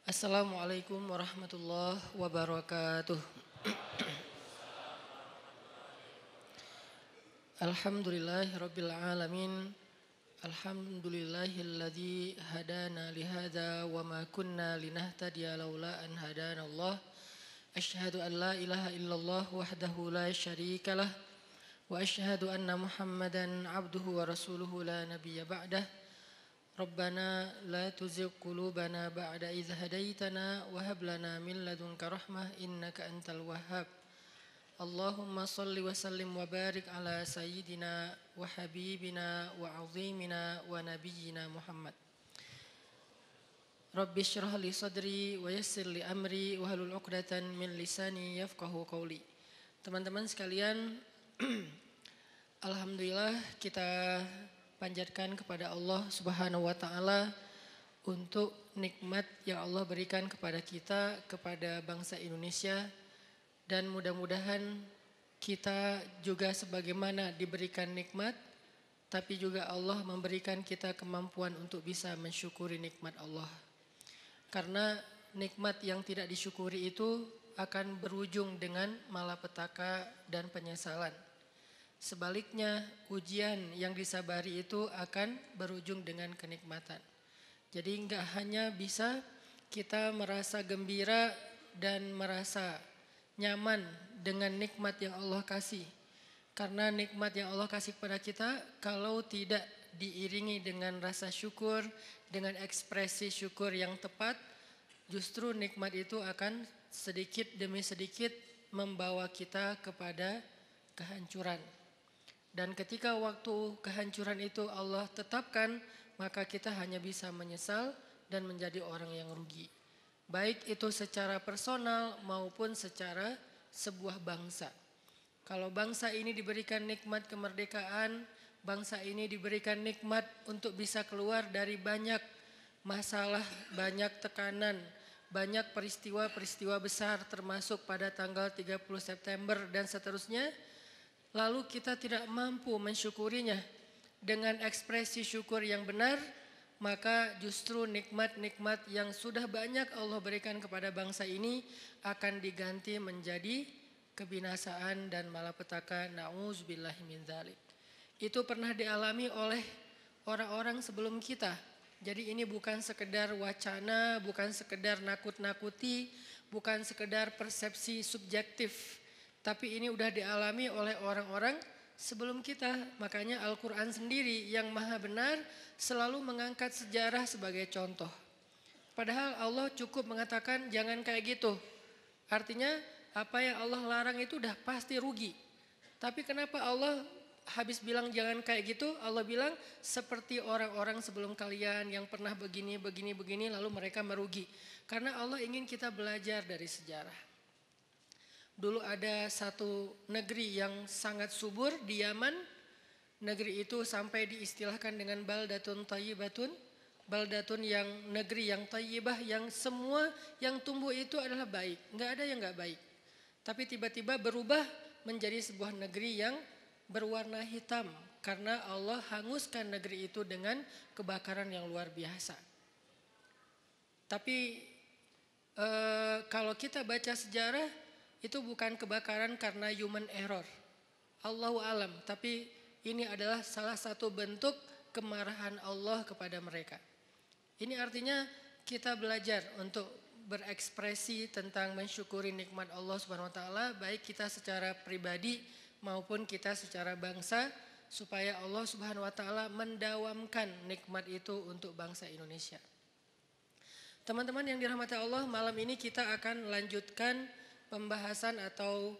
Assalamualaikum warahmatullahi wabarakatuh. Alhamdulillahirabbil alamin. Alhamdulillahilladzi hadana lihada wa ma kunna linahtadiya laula an hadanallah. Asyhadu an la ilaha illallah wahdahu la syarikalah wa asyhadu anna Muhammadan abduhu wa rasuluhu la nabiyya ba'dah. Rabbana la tuzigh qulubana ba'da idh hadaitana wa hab lana min ladunka rahmah innaka antal wahhab. Allahumma salli wa sallim wa barik ala sayyidina wa habibina wa azimina wa nabiyyina Muhammad. Rabbi syrah li sadri wa yassir li amri wa halul 'uqdatan min lisani yafqahu qawli. Teman-teman sekalian, alhamdulillah kita panjatkan kepada Allah Subhanahu wa taala untuk nikmat yang Allah berikan kepada kita, kepada bangsa Indonesia, dan mudah-mudahan kita juga sebagaimana diberikan nikmat, tapi juga Allah memberikan kita kemampuan untuk bisa mensyukuri nikmat Allah. Karena nikmat yang tidak disyukuri itu akan berujung dengan malapetaka dan penyesalan. Sebaliknya, ujian yang disabari itu akan berujung dengan kenikmatan. Jadi enggak hanya bisa kita merasa gembira dan merasa nyaman dengan nikmat yang Allah kasih. Karena nikmat yang Allah kasih kepada kita kalau tidak diiringi dengan rasa syukur, dengan ekspresi syukur yang tepat, justru nikmat itu akan sedikit demi sedikit membawa kita kepada kehancuran. Dan ketika waktu kehancuran itu Allah tetapkan, maka kita hanya bisa menyesal dan menjadi orang yang rugi. Baik itu secara personal maupun secara sebuah bangsa. Kalau bangsa ini diberikan nikmat kemerdekaan, bangsa ini diberikan nikmat untuk bisa keluar dari banyak masalah, banyak tekanan, banyak peristiwa-peristiwa besar termasuk pada tanggal 30 September dan seterusnya. Lalu kita tidak mampu mensyukurinya dengan ekspresi syukur yang benar, maka justru nikmat-nikmat yang sudah banyak Allah berikan kepada bangsa ini akan diganti menjadi kebinasaan dan malapetaka. Na'udzubillahi min dzalik. Itu pernah dialami oleh orang-orang sebelum kita. Jadi ini bukan sekedar wacana, bukan sekedar nakut-nakuti, bukan sekedar persepsi subjektif. Tapi ini udah dialami oleh orang-orang sebelum kita. Makanya Al-Quran sendiri yang maha benar selalu mengangkat sejarah sebagai contoh. Padahal Allah cukup mengatakan jangan kayak gitu. Artinya apa yang Allah larang itu udah pasti rugi. Tapi kenapa Allah habis bilang jangan kayak gitu, Allah bilang seperti orang-orang sebelum kalian yang pernah begini lalu mereka merugi. Karena Allah ingin kita belajar dari sejarah. Dulu ada satu negeri yang sangat subur di Yaman. Negeri itu sampai diistilahkan dengan baldatun thayyibatun. Baldatun yang negeri yang thayyibah, yang semua yang tumbuh itu adalah baik. Enggak ada yang enggak baik. Tapi tiba-tiba berubah menjadi sebuah negeri yang berwarna hitam. Karena Allah hanguskan negeri itu dengan kebakaran yang luar biasa. Tapi kalau kita baca sejarah, itu bukan kebakaran karena human error. Allahu alam, tapi ini adalah salah satu bentuk kemarahan Allah kepada mereka. Ini artinya kita belajar untuk berekspresi tentang mensyukuri nikmat Allah Subhanahu wa taala, baik kita secara pribadi maupun kita secara bangsa, supaya Allah Subhanahu wa taala mendawamkan nikmat itu untuk bangsa Indonesia. Teman-teman yang dirahmati Allah, malam ini kita akan lanjutkan pembahasan atau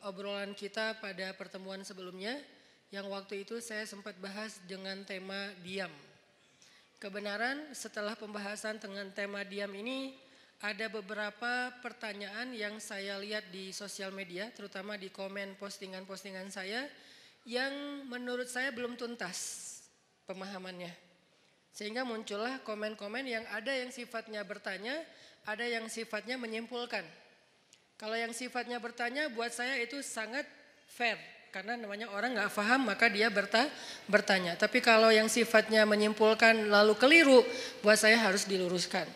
obrolan kita pada pertemuan sebelumnya, yang waktu itu saya sempat bahas dengan tema diam. Kebenaran setelah pembahasan dengan tema diam ini ada beberapa pertanyaan yang saya lihat di sosial media, terutama di komen postingan-postingan saya, yang menurut saya belum tuntas pemahamannya. Sehingga muncullah komen-komen yang ada yang sifatnya bertanya, ada yang sifatnya menyimpulkan. Kalau yang sifatnya bertanya buat saya itu sangat fair. Karena namanya orang gak paham maka dia bertanya. Tapi kalau yang sifatnya menyimpulkan lalu keliru, buat saya harus diluruskan.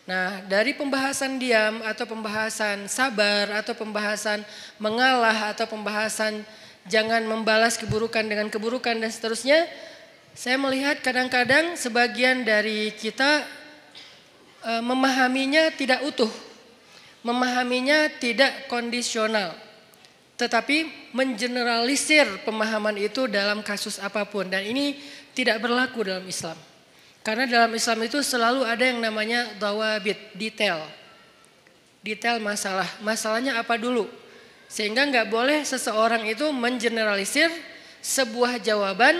Nah, dari pembahasan diam atau pembahasan sabar atau pembahasan mengalah atau pembahasan jangan membalas keburukan dengan keburukan dan seterusnya, saya melihat kadang-kadang sebagian dari kita memahaminya tidak utuh, memahaminya tidak kondisional, tetapi mengeneralisir pemahaman itu dalam kasus apapun, dan ini tidak berlaku dalam Islam. Karena dalam Islam itu selalu ada yang namanya dawabit, detail masalah. Masalahnya apa dulu? Sehingga nggak boleh seseorang itu mengeneralisir sebuah jawaban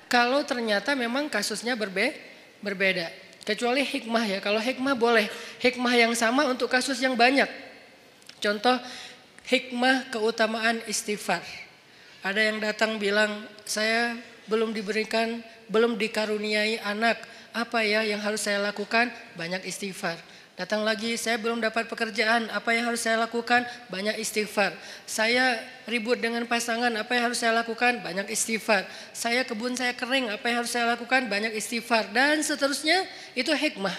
kalau ternyata memang kasusnya berbeda. Kecuali hikmah ya, kalau hikmah boleh. Hikmah yang sama untuk kasus yang banyak. Contoh hikmah keutamaan istighfar. Ada yang datang bilang, saya belum dikaruniai anak. Apa ya yang harus saya lakukan? Banyak istighfar. Datang lagi, saya belum dapat pekerjaan. Apa yang harus saya lakukan? Banyak istighfar. Saya ribut dengan pasangan. Apa yang harus saya lakukan? Banyak istighfar. Kebun saya kering. Apa yang harus saya lakukan? Banyak istighfar. Dan seterusnya, itu hikmah.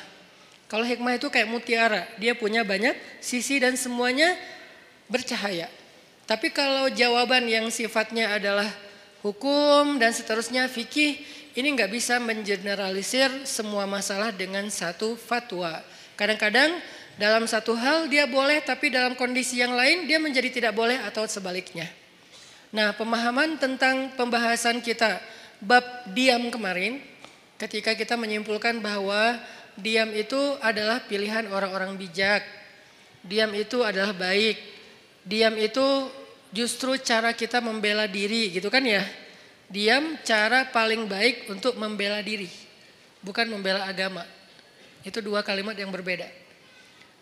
Kalau hikmah itu kayak mutiara. Dia punya banyak sisi dan semuanya bercahaya. Tapi kalau jawaban yang sifatnya adalah hukum dan seterusnya, fikih, ini nggak bisa mengeneralisir semua masalah dengan satu fatwa. Kadang-kadang dalam satu hal dia boleh, tapi dalam kondisi yang lain dia menjadi tidak boleh atau sebaliknya. Nah, pemahaman tentang pembahasan kita bab diam kemarin, ketika kita menyimpulkan bahwa diam itu adalah pilihan orang-orang bijak, diam itu adalah baik, diam itu justru cara kita membela diri, gitu kan ya. Diam cara paling baik untuk membela diri, bukan membela agama. Itu dua kalimat yang berbeda.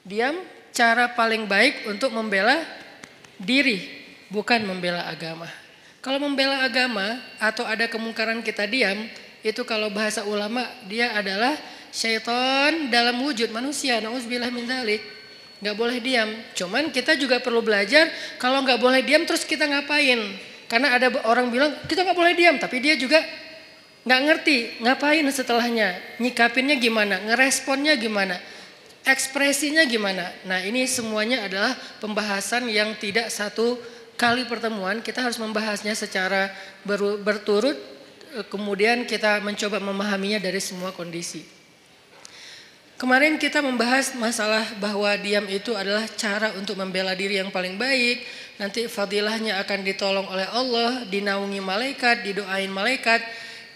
Diam cara paling baik untuk membela diri, bukan membela agama. Kalau membela agama atau ada kemungkaran kita diam, itu kalau bahasa ulama dia adalah syaitan dalam wujud manusia. Nauzubillah min dzalik. Gak boleh diam. Cuman kita juga perlu belajar kalau gak boleh diam terus kita ngapain. Karena ada orang bilang kita gak boleh diam, tapi dia juga gak ngerti ngapain setelahnya, nyikapinnya gimana, ngeresponnya gimana, ekspresinya gimana. Nah, ini semuanya adalah pembahasan yang tidak satu kali pertemuan. Kita harus membahasnya secara berturut, kemudian kita mencoba memahaminya dari semua kondisi. Kemarin kita membahas masalah bahwa diam itu adalah cara untuk membela diri yang paling baik. Nanti fadilahnya akan ditolong oleh Allah, dinaungi malaikat, didoain malaikat.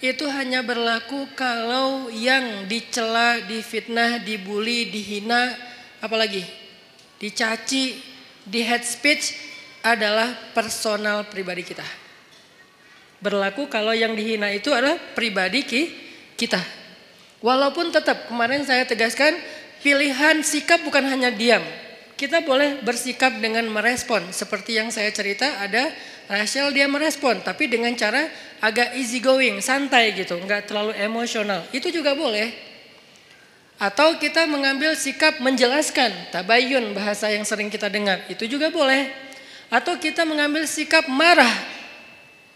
Itu hanya berlaku kalau yang dicela, difitnah, dibully, dihina, apalagi dicaci, di hate speech adalah personal pribadi kita. Berlaku kalau yang dihina itu adalah pribadi kita. Walaupun tetap kemarin saya tegaskan pilihan sikap bukan hanya diam. Kita boleh bersikap dengan merespon. Seperti yang saya cerita ada Rachel dia merespon. Tapi dengan cara agak easy going, santai gitu. Enggak terlalu emosional. Itu juga boleh. Atau kita mengambil sikap menjelaskan. Tabayun bahasa yang sering kita dengar. Itu juga boleh. Atau kita mengambil sikap marah.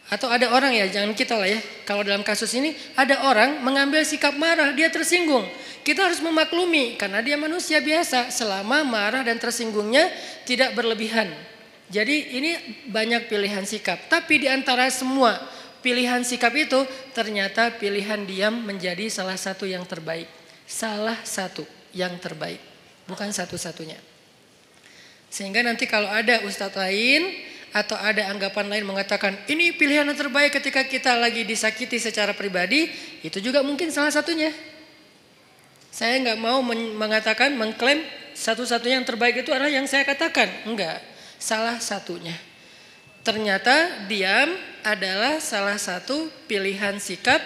Atau ada orang ya, jangan kita lah ya. Kalau dalam kasus ini ada orang mengambil sikap marah, dia tersinggung. Kita harus memaklumi karena dia manusia biasa selama marah dan tersinggungnya tidak berlebihan. Jadi ini banyak pilihan sikap. Tapi di antara semua pilihan sikap itu ternyata pilihan diam menjadi salah satu yang terbaik. Salah satu yang terbaik, bukan satu-satunya. Sehingga nanti kalau ada ustadz lain atau ada anggapan lain mengatakan ini pilihan yang terbaik ketika kita lagi disakiti secara pribadi, itu juga mungkin salah satunya. Saya nggak mau mengatakan, mengklaim satu-satunya yang terbaik itu adalah yang saya katakan. Enggak, salah satunya. Ternyata diam adalah salah satu pilihan sikap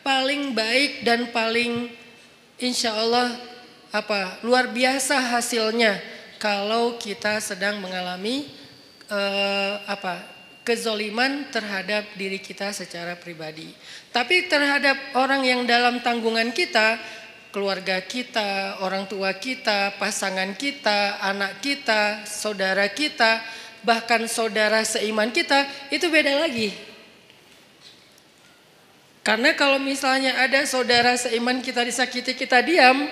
paling baik dan paling insya Allah luar biasa hasilnya kalau kita sedang mengalami kezoliman terhadap diri kita secara pribadi. Tapi terhadap orang yang dalam tanggungan kita, keluarga kita, orang tua kita, pasangan kita, anak kita, saudara kita, bahkan saudara seiman kita, itu beda lagi. Karena kalau misalnya ada saudara seiman kita disakiti, kita diam,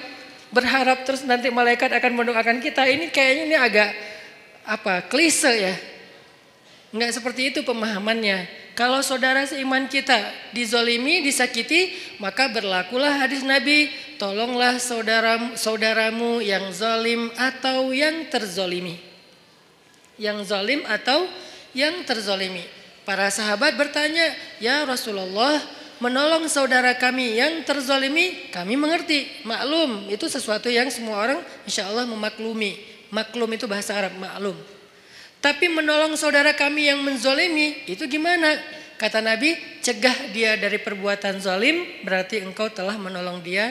berharap terus nanti malaikat akan mendoakan kita. Ini kayaknya ini agak klise ya. Enggak seperti itu pemahamannya. Kalau saudara seiman kita dizolimi, disakiti, maka berlakulah hadis Nabi, tolonglah saudaramu yang zalim atau yang terzolimi. Yang zalim atau yang terzolimi. Para sahabat bertanya, ya Rasulullah, menolong saudara kami yang terzolimi, kami mengerti, maklum. Itu sesuatu yang semua orang insya Allah memaklumi. Maklum itu bahasa Arab, maklum. Tapi menolong saudara kami yang menzolimi, itu gimana? Kata Nabi, cegah dia dari perbuatan zalim, berarti engkau telah menolong dia.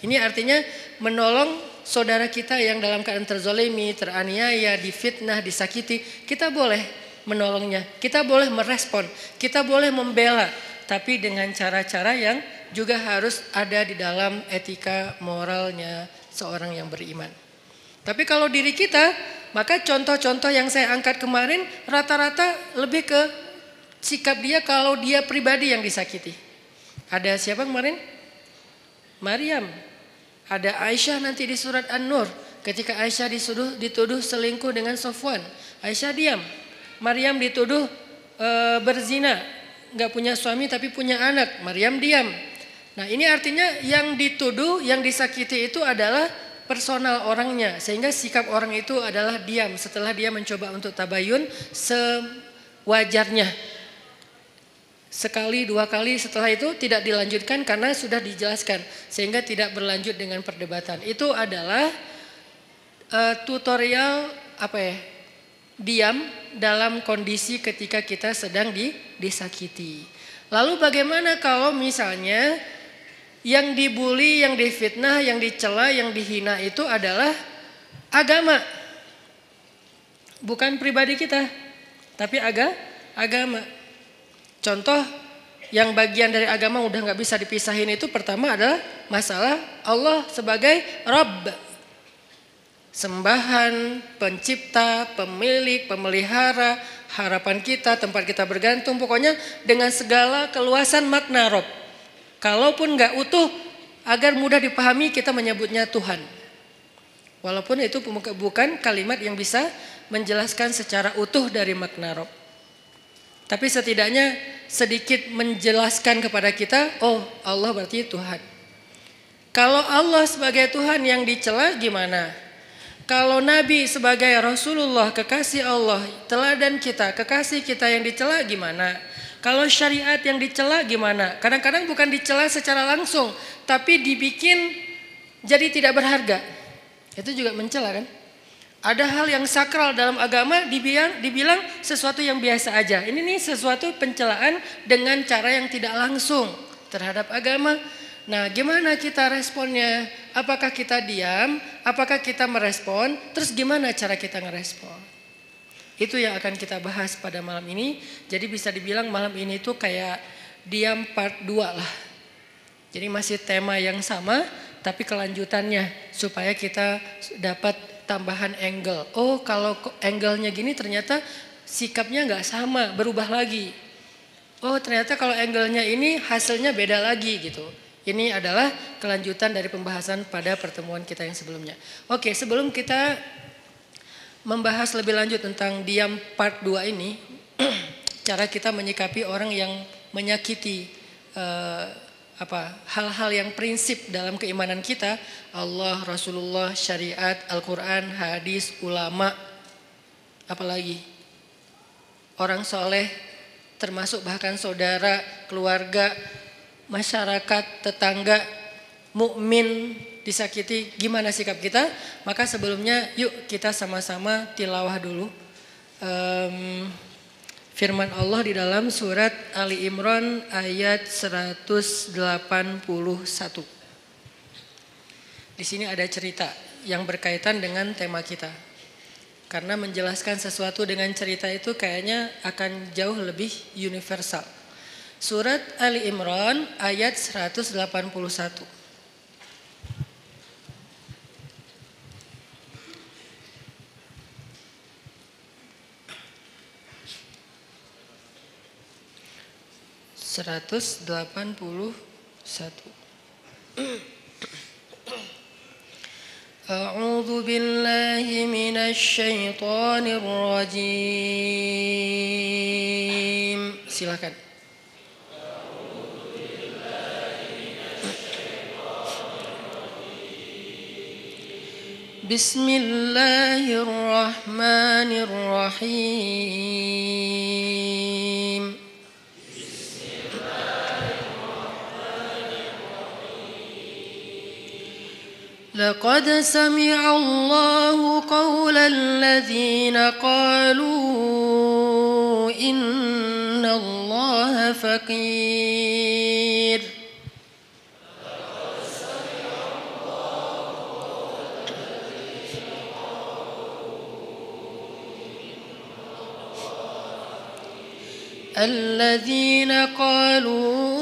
Ini artinya menolong saudara kita yang dalam keadaan terzolimi, teraniaya, difitnah, disakiti. Kita boleh menolongnya, kita boleh merespon, kita boleh membela. Tapi dengan cara-cara yang juga harus ada di dalam etika moralnya seorang yang beriman. Tapi kalau diri kita, maka contoh-contoh yang saya angkat kemarin rata-rata lebih ke sikap dia kalau dia pribadi yang disakiti. Ada siapa kemarin? Maryam. Ada Aisyah nanti di surat An-Nur. Ketika Aisyah dituduh selingkuh dengan Sofwan. Aisyah diam. Maryam dituduh berzina. Gak punya suami tapi punya anak. Maryam diam. Nah ini artinya yang dituduh, yang disakiti itu adalah personal orangnya, sehingga sikap orang itu adalah diam setelah dia mencoba untuk tabayun sewajarnya. Sekali, dua kali setelah itu tidak dilanjutkan karena sudah dijelaskan, sehingga tidak berlanjut dengan perdebatan. Itu adalah tutorial diam dalam kondisi ketika kita sedang disakiti. Lalu bagaimana kalau misalnya yang dibully, yang difitnah, yang dicela, yang dihina itu adalah agama. Bukan pribadi kita, tapi agama. Contoh yang bagian dari agama udah gak bisa dipisahin itu pertama adalah masalah Allah sebagai Rabb. Sembahan, pencipta, pemilik, pemelihara, harapan kita, tempat kita bergantung. Pokoknya dengan segala keluasan makna Rabb. Kalaupun gak utuh, agar mudah dipahami kita menyebutnya Tuhan. Walaupun itu bukan kalimat yang bisa menjelaskan secara utuh dari makna Rabb. Tapi setidaknya sedikit menjelaskan kepada kita, oh Allah berarti Tuhan. Kalau Allah sebagai Tuhan yang dicela gimana? Kalau Nabi sebagai Rasulullah, kekasih Allah, teladan kita, kekasih kita yang dicela gimana? Kalau syariat yang dicela gimana? Kadang-kadang bukan dicela secara langsung, tapi dibikin jadi tidak berharga. Itu juga mencela kan? Ada hal yang sakral dalam agama dibilang sesuatu yang biasa aja. Ini nih sesuatu pencelaan dengan cara yang tidak langsung terhadap agama. Nah, gimana kita responnya? Apakah kita diam? Apakah kita merespon? Terus gimana cara kita ngerespon? Itu yang akan kita bahas pada malam ini. Jadi bisa dibilang malam ini tuh kayak diam part 2 lah. Jadi masih tema yang sama tapi kelanjutannya supaya kita dapat tambahan angle. Oh kalau angle-nya gini ternyata sikapnya gak sama, berubah lagi. Oh ternyata kalau angle-nya ini hasilnya beda lagi gitu. Ini adalah kelanjutan dari pembahasan pada pertemuan kita yang sebelumnya. Oke, sebelum kita membahas lebih lanjut tentang diam part 2 ini, cara kita menyikapi orang yang menyakiti hal-hal yang prinsip dalam keimanan kita, Allah, Rasulullah, syariat, Al-Quran, hadis, ulama, apalagi orang soleh, termasuk bahkan saudara, keluarga, masyarakat, tetangga, mukmin disakiti, gimana sikap kita? Maka sebelumnya yuk kita sama-sama tilawah dulu firman Allah di dalam surat Ali Imran ayat 181. Di sini ada cerita yang berkaitan dengan tema kita. Karena menjelaskan sesuatu dengan cerita itu kayaknya akan jauh lebih universal. Surat Ali Imran ayat 181. A'udzu billahi minasy syaithanir rajim. Silakan. Bismillahirrahmanirrahim. لقد سمع الله قول الذين قالوا إن الله فقير الذين قالوا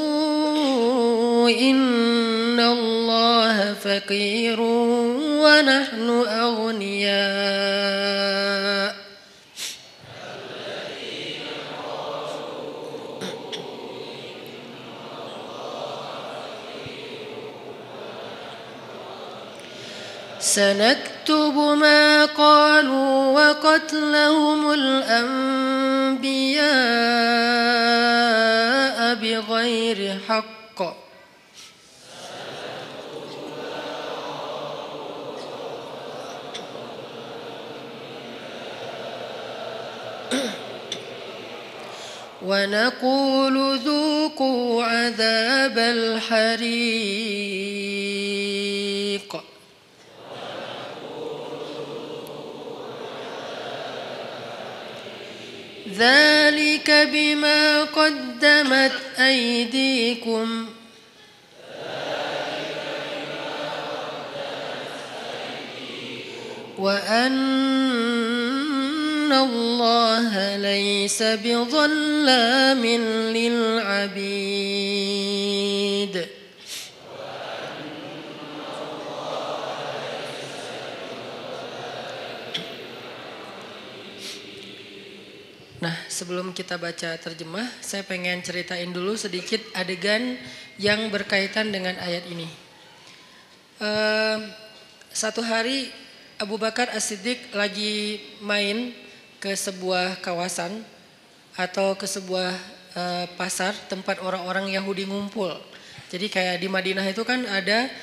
إن الله فقير ونحن أغنياء سنكتب ما قالوا وقتلهم الأنبياء بغير حق ونقول ذوقوا عذاب الحريق ذلك بما قدمت أيديكم وأن الله ليس بظلام للعبيد. Nah, sebelum kita baca terjemah, saya pengen ceritain dulu sedikit adegan yang berkaitan dengan ayat ini. Satu hari Abu Bakar As-Siddiq lagi main ke sebuah kawasan atau ke sebuah pasar tempat orang-orang Yahudi ngumpul. Jadi kayak di Madinah itu kan ada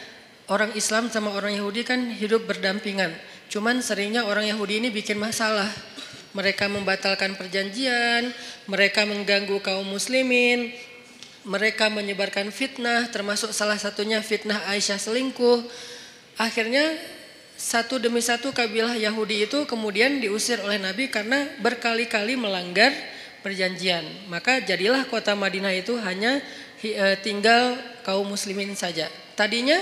orang Islam sama orang Yahudi kan hidup berdampingan. Cuman seringnya orang Yahudi ini bikin masalah. Mereka membatalkan perjanjian, mereka mengganggu kaum muslimin, mereka menyebarkan fitnah, termasuk salah satunya fitnah Aisyah selingkuh. Akhirnya satu demi satu kabilah Yahudi itu kemudian diusir oleh Nabi karena berkali-kali melanggar perjanjian. Maka jadilah kota Madinah itu hanya tinggal kaum muslimin saja. Tadinya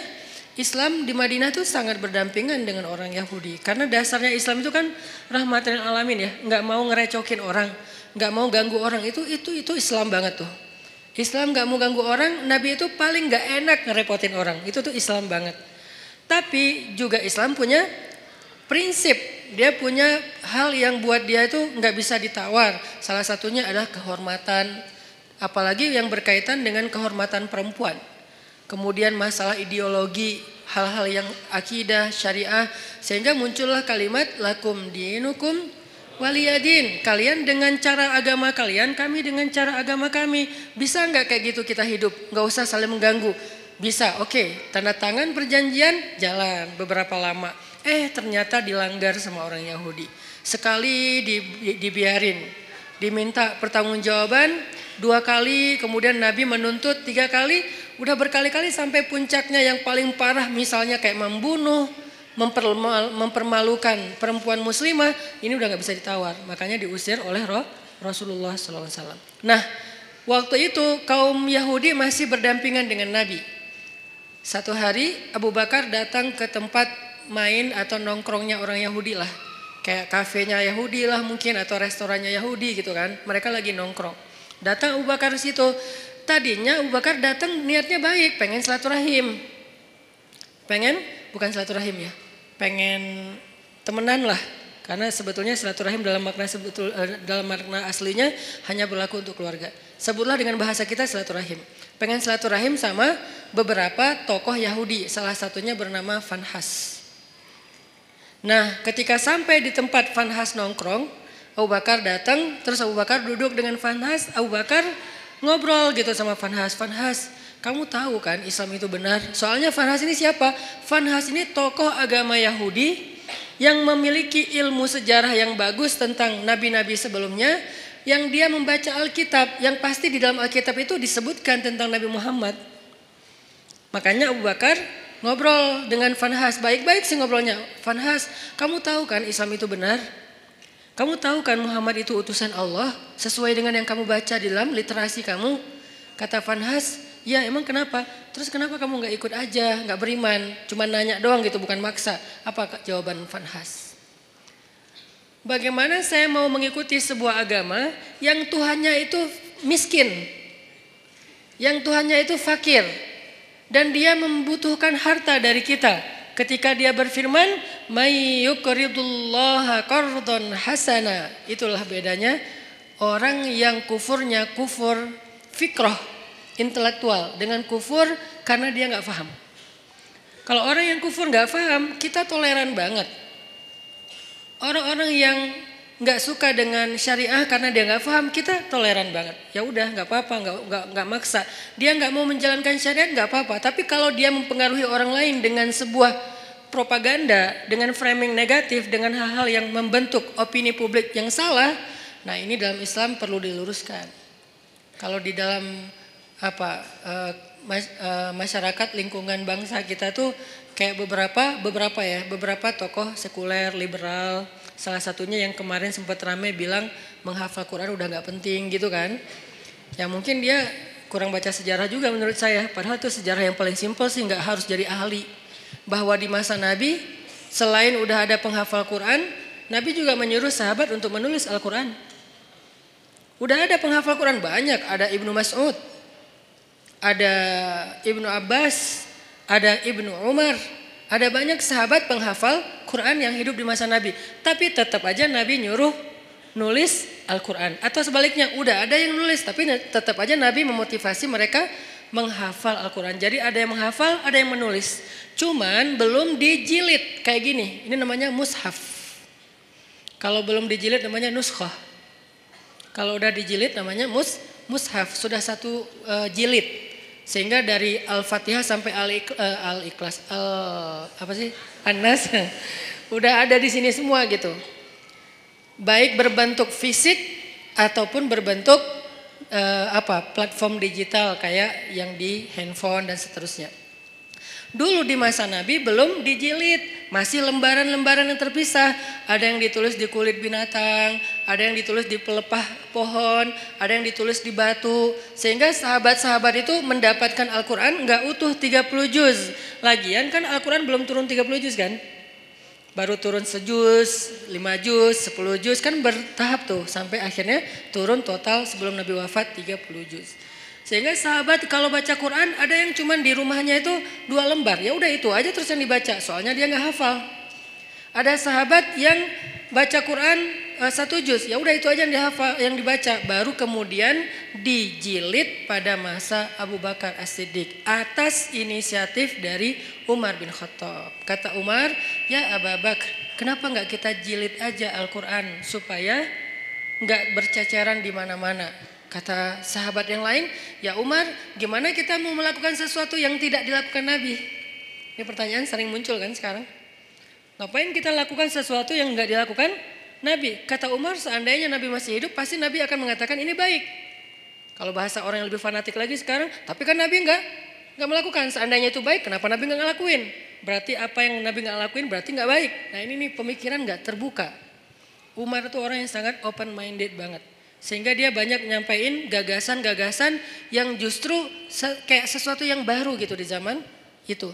Islam di Madinah itu sangat berdampingan dengan orang Yahudi. Karena dasarnya Islam itu kan rahmatan lil alamin ya. Nggak mau ngerecokin orang, nggak mau ganggu orang. Itu Islam banget tuh. Islam nggak mau ganggu orang, Nabi itu paling nggak enak ngerepotin orang. Itu tuh Islam banget. Tapi juga Islam punya prinsip. Dia punya hal yang buat dia itu nggak bisa ditawar. Salah satunya adalah kehormatan. Apalagi yang berkaitan dengan kehormatan perempuan. Kemudian masalah ideologi, hal-hal yang akidah, syariah. Sehingga muncullah kalimat lakum dinukum waliyadin. Kalian dengan cara agama kalian, kami dengan cara agama kami. Bisa nggak kayak gitu kita hidup? Nggak usah saling mengganggu. Bisa, oke. Tanda tangan perjanjian, jalan beberapa lama. Ternyata dilanggar sama orang Yahudi. Sekali dibiarin. Diminta pertanggungjawaban 2 kali, kemudian Nabi menuntut 3 kali. Udah berkali-kali sampai puncaknya yang paling parah misalnya kayak membunuh, mempermalukan perempuan muslimah. Ini udah gak bisa ditawar. Makanya diusir oleh Rasulullah SAW. Nah, waktu itu kaum Yahudi masih berdampingan dengan Nabi. Satu hari Abu Bakar datang ke tempat main atau nongkrongnya orang Yahudi lah. Kayak kafenya Yahudi lah mungkin atau restorannya Yahudi gitu kan. Mereka lagi nongkrong. Datang Abu Bakar ke situ. Tadinya Abu Bakar datang niatnya baik, pengen silaturahim. Bukan silaturahim ya. Pengen temenan lah. Karena sebetulnya silaturahim dalam makna aslinya hanya berlaku untuk keluarga. Sebutlah dengan bahasa kita silaturahim. Pengen silaturahim sama beberapa tokoh Yahudi. Salah satunya bernama Fanhas. Nah, ketika sampai di tempat Fanhas nongkrong, Abu Bakar datang, terus Abu Bakar duduk dengan Fanhas, Abu Bakar ngobrol gitu sama Fanhas. Fanhas, kamu tahu kan Islam itu benar? Soalnya Fanhas ini siapa? Fanhas ini tokoh agama Yahudi yang memiliki ilmu sejarah yang bagus tentang nabi-nabi sebelumnya, yang dia membaca Alkitab, yang pasti di dalam Alkitab itu disebutkan tentang Nabi Muhammad. Makanya Abu Bakar ngobrol dengan Fanhas, baik-baik sih ngobrolnya. Fanhas, kamu tahu kan Islam itu benar? Kamu tahu kan Muhammad itu utusan Allah sesuai dengan yang kamu baca di dalam literasi kamu? Kata Fanhas, ya emang kenapa? Terus kenapa kamu gak ikut aja, gak beriman? Cuma nanya doang gitu, bukan maksa. Apa jawaban Fanhas? Bagaimana saya mau mengikuti sebuah agama yang Tuhannya itu miskin, yang Tuhannya itu fakir, dan dia membutuhkan harta dari kita. Ketika dia berfirman, "May yuqridullaha qardhan hasana." Itulah bedanya orang yang kufurnya kufur fikrah, intelektual, dengan kufur karena dia nggak paham. Kalau orang yang kufur nggak paham, kita toleran banget. Orang-orang yang nggak suka dengan syariah karena dia nggak paham, kita toleran banget. Ya udah nggak apa-apa, nggak maksa. Dia nggak mau menjalankan syariat nggak apa-apa. Tapi kalau dia mempengaruhi orang lain dengan sebuah propaganda, dengan framing negatif, dengan hal-hal yang membentuk opini publik yang salah, nah ini dalam Islam perlu diluruskan. Kalau di dalam masyarakat lingkungan bangsa kita tuh kayak beberapa tokoh sekuler liberal, salah satunya yang kemarin sempat rame bilang menghafal Quran udah nggak penting gitu kan. Ya mungkin dia kurang baca sejarah juga menurut saya, padahal itu sejarah yang paling simpel sih, nggak harus jadi ahli. Bahwa di masa Nabi selain udah ada penghafal Quran, Nabi juga menyuruh sahabat untuk menulis Al-Quran. Udah ada penghafal Quran banyak, ada Ibnu Mas'ud, ada Ibnu Abbas, ada Ibnu Umar, ada banyak sahabat penghafal Quran yang hidup di masa Nabi. Tapi tetap aja Nabi nyuruh nulis Al-Quran. Atau sebaliknya, udah ada yang nulis tapi tetap aja Nabi memotivasi mereka menghafal Al-Quran. Jadi ada yang menghafal, ada yang menulis. Cuman belum dijilid kayak gini. Ini namanya mushaf. Kalau belum dijilid namanya nuskhah. Kalau udah dijilid namanya mushaf. Sudah satu jilid. Sehingga dari Al-Fatihah sampai Al-Ikhlas, An-Nas udah ada di sini semua gitu. Baik berbentuk fisik ataupun berbentuk platform digital kayak yang di handphone dan seterusnya. Dulu di masa Nabi belum dijilid, masih lembaran-lembaran yang terpisah. Ada yang ditulis di kulit binatang, ada yang ditulis di pelepah pohon, ada yang ditulis di batu. Sehingga sahabat-sahabat itu mendapatkan Al-Quran nggak utuh 30 juz. Lagian kan Al-Quran belum turun 30 juz kan? Baru turun sejuz, 5 juz, 10 juz, kan bertahap tuh. Sampai akhirnya turun total sebelum Nabi wafat 30 juz. Sehingga sahabat kalau baca Quran ada yang cuman di rumahnya itu 2 lembar. Ya udah itu aja terus yang dibaca. Soalnya dia nggak hafal. Ada sahabat yang baca Quran 1 juz. Ya udah itu aja yang dihafal, yang dibaca. Baru kemudian dijilid pada masa Abu Bakar As-Siddiq atas inisiatif dari Umar bin Khattab. Kata Umar, ya Abu Bakar, kenapa nggak kita jilid aja Al-Quran supaya nggak berceceran di mana-mana? Kata sahabat yang lain, ya Umar, gimana kita mau melakukan sesuatu yang tidak dilakukan Nabi? Ini pertanyaan sering muncul kan sekarang. Ngapain kita lakukan sesuatu yang nggak dilakukan Nabi? Kata Umar, seandainya Nabi masih hidup, pasti Nabi akan mengatakan ini baik. Kalau bahasa orang yang lebih fanatik lagi sekarang, tapi kan Nabi nggak melakukan. Seandainya itu baik, kenapa Nabi nggak ngelakuin? Berarti apa yang Nabi nggak lakuin berarti nggak baik. Nah ini nih pemikiran nggak terbuka. Umar itu orang yang sangat open minded banget. Sehingga dia banyak nyampain gagasan-gagasan yang justru kayak sesuatu yang baru gitu di zaman itu.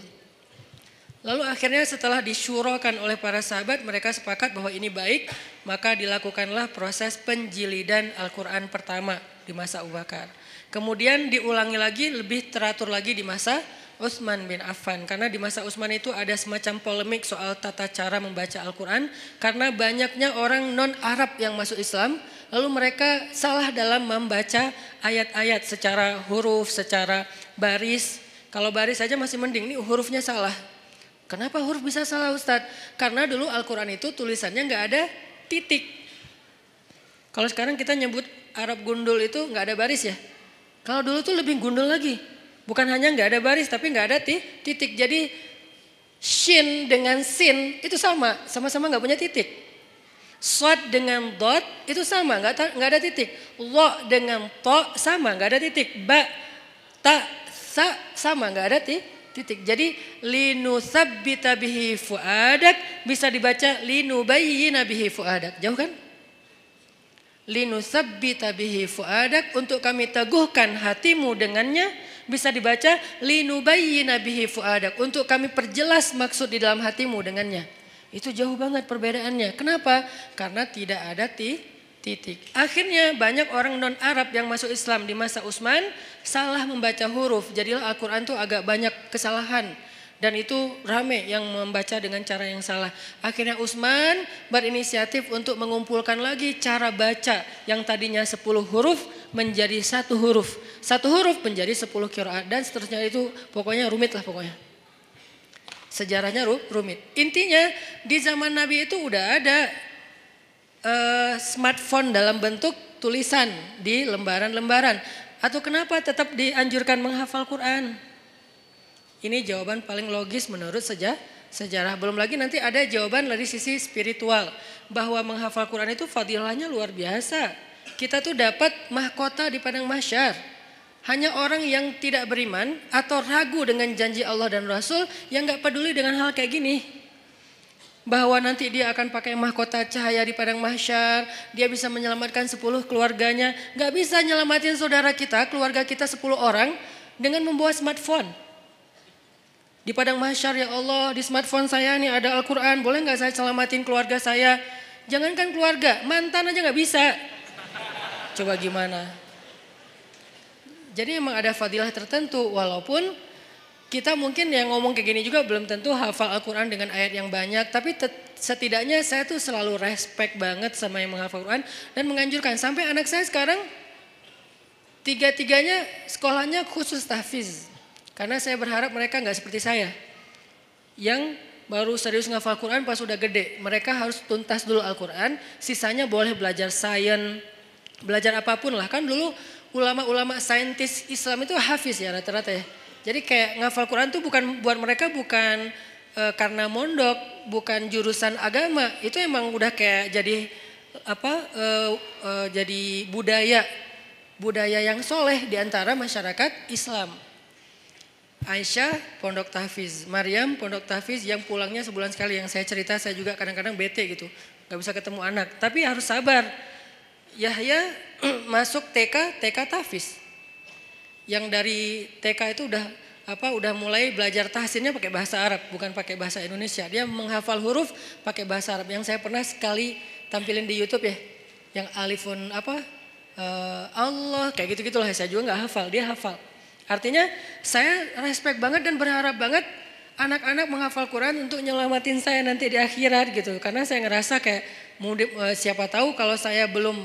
Lalu akhirnya setelah disyurokan oleh para sahabat, mereka sepakat bahwa ini baik, maka dilakukanlah proses penjilidan Al-Quran pertama di masa Abu Bakar. Kemudian diulangi lagi, lebih teratur lagi di masa Utsman bin Affan. Karena di masa Utsman itu ada semacam polemik soal tata cara membaca Al-Quran. Karena banyaknya orang non-Arab yang masuk Islam, lalu mereka salah dalam membaca ayat-ayat secara huruf, secara baris. Kalau baris saja masih mending, ini hurufnya salah. Kenapa huruf bisa salah Ustadz? Karena dulu Al-Quran itu tulisannya nggak ada titik. Kalau sekarang kita nyebut Arab gundul itu nggak ada baris ya. Kalau dulu tuh lebih gundul lagi. Bukan hanya nggak ada baris tapi nggak ada titik. Jadi shin dengan sin itu sama-sama nggak punya titik. Shad dengan dot itu sama, nggak ada titik. Lo dengan to sama, nggak ada titik. Ba, ta, sa sama, nggak ada titik. Jadi linusabbita bihi fuadak bisa dibaca linubayyina bihi fuadak. Jauh kan? Linusabbita bihi fuadak untuk kami teguhkan hatimu dengannya bisa dibaca linubayyina bihi fuadak untuk kami perjelas maksud di dalam hatimu dengannya. Itu jauh banget perbedaannya. Kenapa? Karena tidak ada titik. Akhirnya banyak orang non-Arab yang masuk Islam di masa Utsman salah membaca huruf. Jadi Al-Quran itu agak banyak kesalahan. Dan itu rame yang membaca dengan cara yang salah. Akhirnya Utsman berinisiatif untuk mengumpulkan lagi cara baca yang tadinya 10 huruf menjadi 1 huruf. 1 huruf menjadi 10 qiraat dan seterusnya itu pokoknya rumit lah pokoknya. Sejarahnya rumit. Intinya di zaman Nabi itu udah ada smartphone dalam bentuk tulisan di lembaran-lembaran. Atau kenapa tetap dianjurkan menghafal Quran? Ini jawaban paling logis menurut sejarah. Belum lagi nanti ada jawaban dari sisi spiritual. Bahwa menghafal Quran itu fadilahnya luar biasa. Kita tuh dapat mahkota di padang mahsyar. Hanya orang yang tidak beriman atau ragu dengan janji Allah dan Rasul yang gak peduli dengan hal kayak gini. Bahwa nanti dia akan pakai mahkota cahaya di padang mahsyar. Dia bisa menyelamatkan 10 keluarganya. Gak bisa nyelamatin saudara kita, keluarga kita 10 orang dengan membawa smartphone. Di padang mahsyar ya Allah, di smartphone saya nih ada Al-Quran. Boleh gak saya selamatin keluarga saya? Jangankan keluarga, mantan aja gak bisa. Coba gimana? Jadi memang ada fadilah tertentu walaupun kita mungkin yang ngomong kayak gini juga belum tentu hafal Al-Quran dengan ayat yang banyak. Tapi setidaknya saya tuh selalu respect banget sama yang menghafal Al-Quran dan menganjurkan. Sampai anak saya sekarang 3-3-nya sekolahnya khusus tahfiz. Karena saya berharap mereka gak seperti saya. Yang baru serius ngafal Al-Quran pas udah gede. Mereka harus tuntas dulu Al-Quran. Sisanya boleh belajar sains, belajar apapun lah. Kan dulu ulama-ulama saintis Islam itu hafiz ya rata-rata ya. Jadi kayak ngafal Quran tuh bukan buat mereka bukan karena mondok, bukan jurusan agama. Itu emang udah kayak jadi jadi budaya yang soleh di antara masyarakat Islam. Aisyah pondok tahfiz, Maryam pondok tahfiz yang pulangnya sebulan sekali. Yang saya cerita saya juga kadang-kadang bete gitu, nggak bisa ketemu anak. Tapi harus sabar. Yahya masuk TK tahfiz. Yang dari TK itu udah mulai belajar tahsinnya pakai bahasa Arab, bukan pakai bahasa Indonesia. Dia menghafal huruf pakai bahasa Arab. Yang saya pernah sekali tampilin di YouTube ya. Yang alifun Allah kayak gitu-gitulah, saya juga nggak hafal, dia hafal. Artinya saya respect banget dan berharap banget anak-anak menghafal Quran untuk nyelamatin saya nanti di akhirat gitu. Karena saya ngerasa kayak siapa tahu kalau saya belum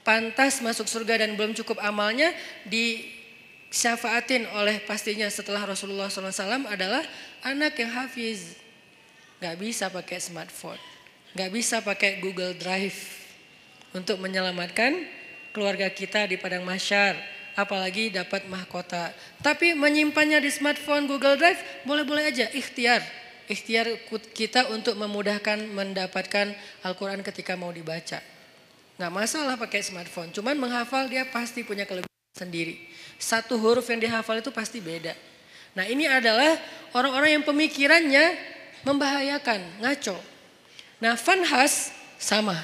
pantas masuk surga dan belum cukup amalnya disyafaatin oleh pastinya setelah Rasulullah SAW adalah anak yang hafiz. Gak bisa pakai smartphone, gak bisa pakai Google Drive untuk menyelamatkan keluarga kita di padang mahsyar. Apalagi dapat mahkota. Tapi menyimpannya di smartphone Google Drive boleh-boleh aja, ikhtiar kita untuk memudahkan mendapatkan Al-Quran ketika mau dibaca. Gak masalah pakai smartphone, cuman menghafal dia pasti punya kelebihan sendiri. 1 huruf yang dihafal itu pasti beda. Nah ini adalah orang-orang yang pemikirannya membahayakan, ngaco. Nah Fanhas sama.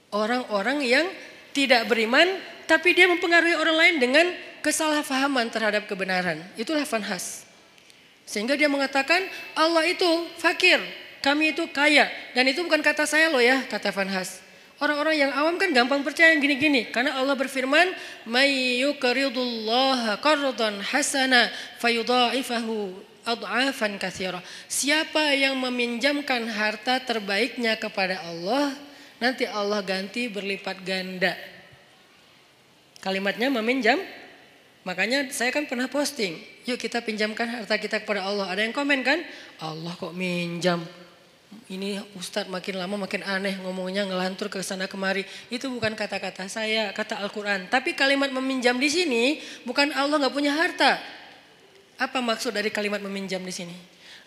Orang-orang yang tidak beriman tapi dia mempengaruhi orang lain dengan kesalahpahaman terhadap kebenaran. Itulah Fanhas. Sehingga dia mengatakan Allah itu fakir, kami itu kaya. Dan itu bukan kata saya loh ya, kata Fanhas. Orang-orang yang awam kan gampang percaya yang gini-gini. Karena Allah berfirman, "May yuqridullaha qardan hasana fayudha'ifahu ad'afan katsira." Siapa yang meminjamkan harta terbaiknya kepada Allah, nanti Allah ganti berlipat ganda. Kalimatnya Makanya saya kan pernah posting, yuk kita pinjamkan harta kita kepada Allah. Ada yang komen kan, Allah kok minjam. Ini Ustadz makin lama makin aneh ngomongnya, ngelantur ke sana kemari. Itu bukan kata-kata saya, kata Al-Quran. Tapi kalimat meminjam di sini bukan Allah nggak punya harta. Apa maksud dari kalimat meminjam di sini?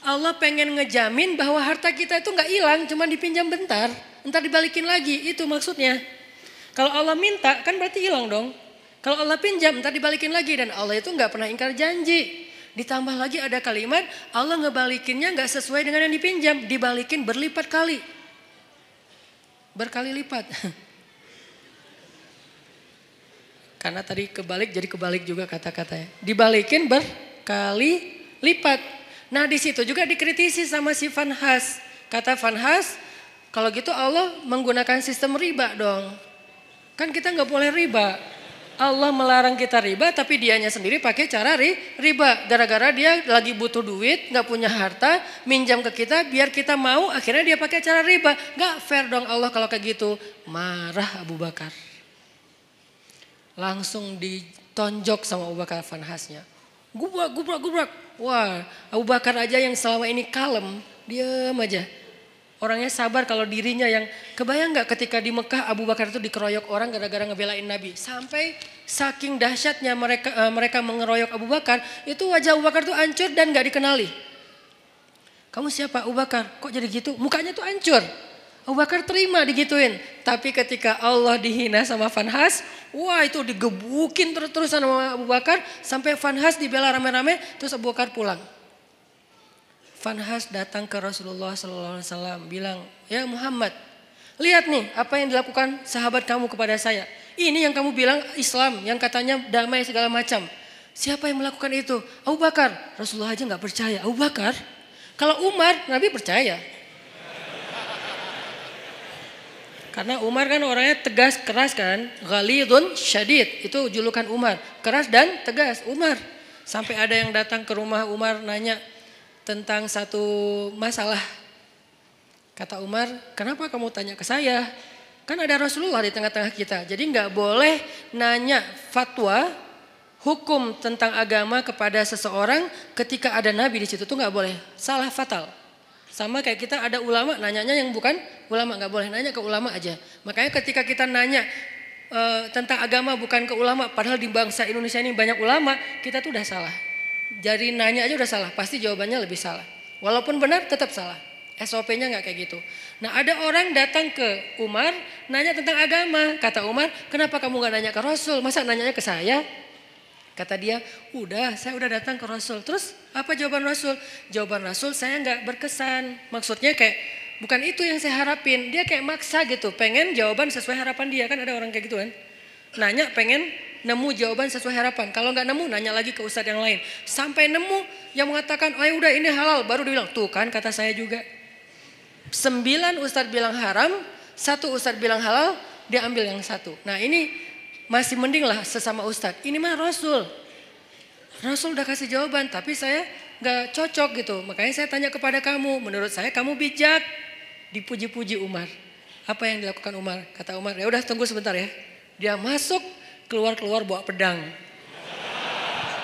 Allah pengen ngejamin bahwa harta kita itu nggak hilang, cuma dipinjam bentar, entar dibalikin lagi. Itu maksudnya. Kalau Allah minta kan berarti hilang dong. Kalau Allah pinjam entar dibalikin lagi, dan Allah itu nggak pernah ingkar janji. Ditambah lagi ada kalimat Allah ngebalikinnya nggak sesuai dengan yang dipinjam, dibalikin berlipat kali, berkali lipat. Karena tadi kebalik jadi kebalik juga kata-katanya. Dibalikin berkali lipat. Nah di situ juga dikritisi sama si Vanhas. Kata Vanhas, kalau gitu Allah menggunakan sistem riba dong. Kan kita nggak boleh riba. Allah melarang kita riba, tapi dianya sendiri pakai cara riba. Gara-gara dia lagi butuh duit, nggak punya harta, minjam ke kita biar kita mau, akhirnya dia pakai cara riba. Nggak fair dong Allah kalau kayak gitu. Marah Abu Bakar. Langsung ditonjok sama Abu Bakar Vanhasnya. Gubrak. Wah, Abu Bakar aja yang selama ini kalem, diam aja. Orangnya sabar kalau dirinya yang, kebayang gak ketika di Mekah Abu Bakar itu dikeroyok orang gara-gara ngebelain Nabi. Sampai saking dahsyatnya mereka mengeroyok Abu Bakar, itu wajah Abu Bakar tuh hancur dan gak dikenali. Kamu siapa Abu Bakar? Kok jadi gitu? Mukanya tuh hancur. Abu Bakar terima digituin. Tapi ketika Allah dihina sama Vanhas, wah itu digebukin terus-terusan sama Abu Bakar. Sampai Vanhas dibela rame-rame, terus Abu Bakar pulang. Vanhas datang ke Rasulullah SAW bilang, ya Muhammad, lihat nih apa yang dilakukan sahabat kamu kepada saya. Ini yang kamu bilang Islam, yang katanya damai segala macam. Siapa yang melakukan itu? Abu Bakar. Rasulullah aja gak percaya. Abu Bakar? Kalau Umar, Nabi percaya. Karena Umar kan orangnya tegas, keras kan. Ghalidun syadid, itu julukan Umar. Keras dan tegas, Umar. Sampai ada yang datang ke rumah Umar nanya tentang satu masalah. Kata Umar, kenapa kamu tanya ke saya? Kan ada Rasulullah di tengah-tengah kita. Jadi gak boleh nanya fatwa, hukum tentang agama kepada seseorang ketika ada Nabi di situ. Itu gak boleh, salah fatal. Sama kayak kita ada ulama, nanyanya yang bukan ulama, gak boleh nanya ke ulama aja. Makanya ketika kita nanya tentang agama bukan ke ulama, padahal di bangsa Indonesia ini banyak ulama, kita tuh udah salah. Jadi nanya aja udah salah, pasti jawabannya lebih salah. Walaupun benar tetap salah. SOP-nya gak kayak gitu. Nah ada orang datang ke Umar, nanya tentang agama. Kata Umar, kenapa kamu gak nanya ke Rasul? Masa nanyanya ke saya? Kata dia, saya udah datang ke Rasul. Terus apa jawaban Rasul? Jawaban Rasul saya gak berkesan. Maksudnya kayak bukan itu yang saya harapin. Dia kayak maksa gitu, pengen jawaban sesuai harapan dia. Kan ada orang kayak gitu kan. Nanya pengen nemu jawaban sesuai harapan. Kalau gak nemu nanya lagi ke ustadz yang lain. Sampai nemu yang mengatakan, oh ya udah ini halal. Baru dia bilang, tuh kan kata saya juga. 9 ustadz bilang haram, 1 ustadz bilang halal, dia ambil yang 1. Nah ini masih mending lah sesama ustadz. Ini mah Rasul. Rasul udah kasih jawaban, tapi saya gak cocok gitu. Makanya saya tanya kepada kamu, menurut saya kamu bijak. Dipuji-puji Umar. Apa yang dilakukan Umar? Kata Umar, ya udah tunggu sebentar ya. Dia masuk, keluar bawa pedang.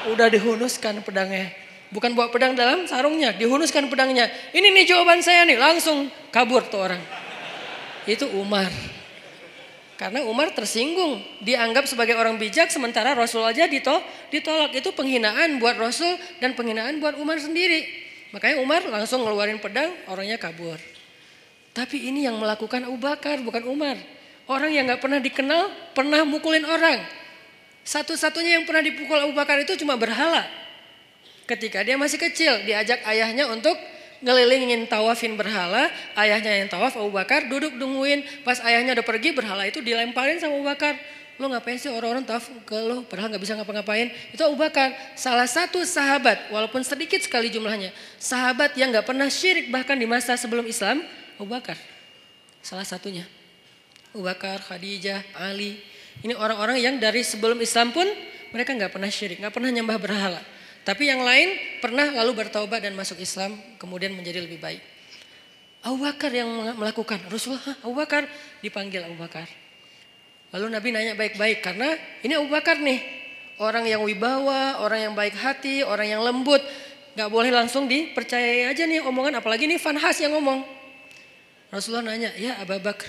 Udah dihunuskan pedangnya. Bukan bawa pedang dalam sarungnya, dihunuskan pedangnya. Ini nih jawaban saya nih, langsung kabur tuh orang. Itu Umar. Karena Umar tersinggung, dianggap sebagai orang bijak sementara Rasul aja ditolak. Itu penghinaan buat Rasul dan penghinaan buat Umar sendiri. Makanya Umar langsung ngeluarin pedang, orangnya kabur. Tapi ini yang melakukan Abu Bakar, bukan Umar. Orang yang gak pernah dikenal, pernah mukulin orang. Satu-satunya yang pernah dipukul Abu Bakar itu cuma berhala. Ketika dia masih kecil, diajak ayahnya untuk ngelilingin tawafin berhala. Ayahnya yang tawaf, Abu Bakar duduk nungguin. Pas ayahnya udah pergi, berhala itu dilemparin sama Abu Bakar. Lo ngapain sih orang-orang tawaf ke lo padahal gak bisa ngapa-ngapain. Itu Abu Bakar, salah satu sahabat walaupun sedikit sekali jumlahnya. Sahabat yang gak pernah syirik bahkan di masa sebelum Islam, Abu Bakar. Salah satunya. Abu Bakar, Khadijah, Ali. Ini orang-orang yang dari sebelum Islam pun mereka gak pernah syirik, gak pernah nyembah berhala. Tapi yang lain pernah lalu bertaubat dan masuk Islam kemudian menjadi lebih baik. Abu Bakar yang melakukan. Rasulullah, Abu Bakar, dipanggil Abu Bakar. Lalu Nabi nanya baik-baik karena ini Abu Bakar nih. Orang yang wibawa, orang yang baik hati, orang yang lembut. Gak boleh langsung dipercayai aja nih omongan, apalagi nih Fanhas yang ngomong. Rasulullah nanya, ya Abu Bakar,